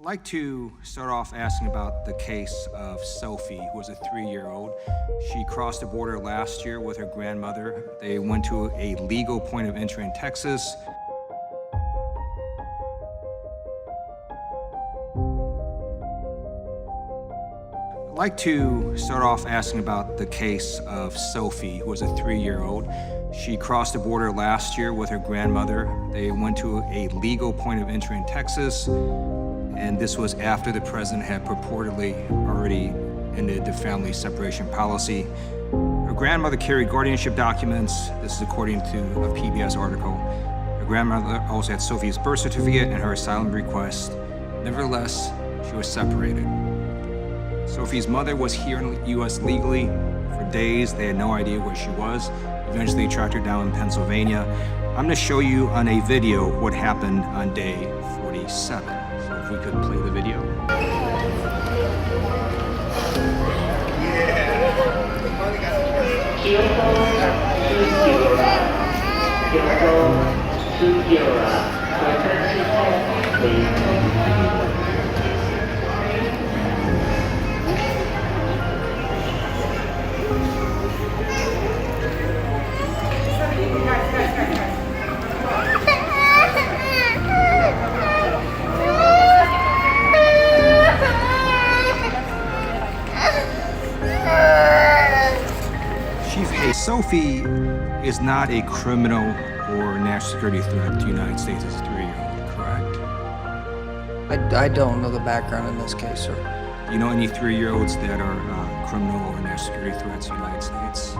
I'd like to start off asking about the case of Sophie, who was a 3-year-old. She crossed the border last year with her grandmother. They went to a legal point of entry in Texas. I'd like to start off asking about the case of Sophie, who was a 3-year-old. She crossed the border last year with her grandmother. They went to a legal point of entry in Texas, and this was after the president had purportedly already ended the family separation policy. Her grandmother carried guardianship documents. This is according to a PBS article. Her grandmother also had Sophie's birth certificate and her asylum request. Nevertheless, she was separated. Sophie's mother was here in the U.S. legally. For days, they had no idea where she was. Eventually, they tracked her down in Pennsylvania. I'm gonna show you on a video what happened on day 47. So if we could play the video. Sophie is not a criminal or national security threat to the United States as a 3-year-old, correct? I don't know the background in this case, sir. Do you know any 3-year-olds that are criminal or national security threats to the United States?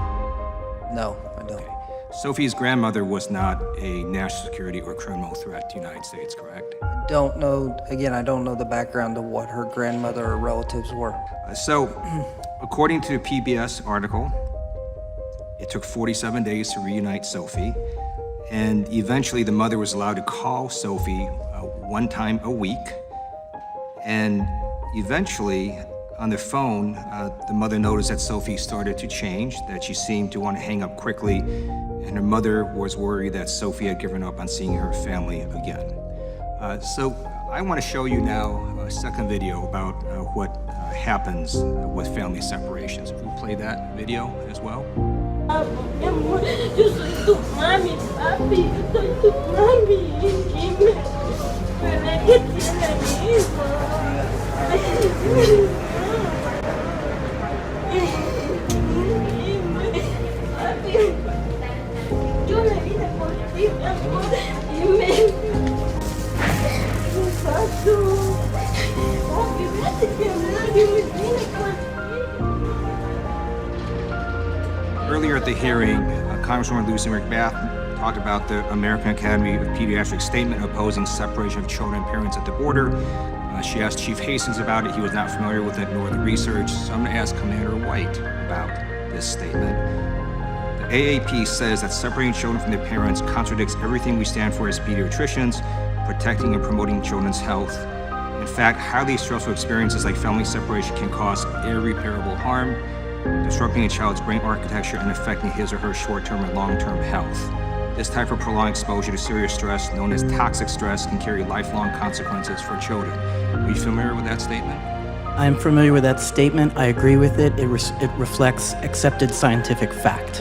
No, I don't. Okay. Sophie's grandmother was not a national security or criminal threat to the United States, correct? I don't know, again, I don't know the background of what her grandmother or relatives were. According to the PBS article, it took 47 days to reunite Sophie, and eventually the mother was allowed to call Sophie one time a week, and eventually on the phone, the mother noticed that Sophie started to change, that she seemed to want to hang up quickly, and her mother was worried that Sophie had given up on seeing her family again. So I want to show you now a second video about what happens with family separations. If we play that video as well. Mi amor, yo soy tu mami, papi, yo soy tu mami. Dime, bebé, ¿qué tiene mi hijo? Dime, papi, yo me vine por ti, mi amor. Dime, papi, vete, mi amor, yo me vine por ti. Earlier at the hearing, Congresswoman Lucy McBath talked about the American Academy of Pediatrics statement opposing separation of children and parents at the border. She asked Chief Hastings about it. He was not familiar with it nor the research. So I'm going to ask Commander White about this statement. The AAP says that separating children from their parents contradicts everything we stand for as pediatricians, protecting and promoting children's health. In fact, highly stressful experiences like family separation can cause irreparable harm, disrupting a child's brain architecture and affecting his or her short-term and long-term health. This type of prolonged exposure to serious stress, known as toxic stress, can carry lifelong consequences for children. Are you familiar with that statement? I'm familiar with that statement. I agree with it. It reflects accepted scientific fact.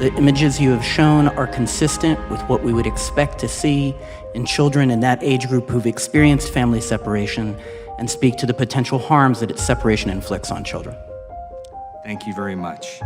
The images you have shown are consistent with what we would expect to see in children in that age group who've experienced family separation and speak to the potential harms that its separation inflicts on children. Thank you very much.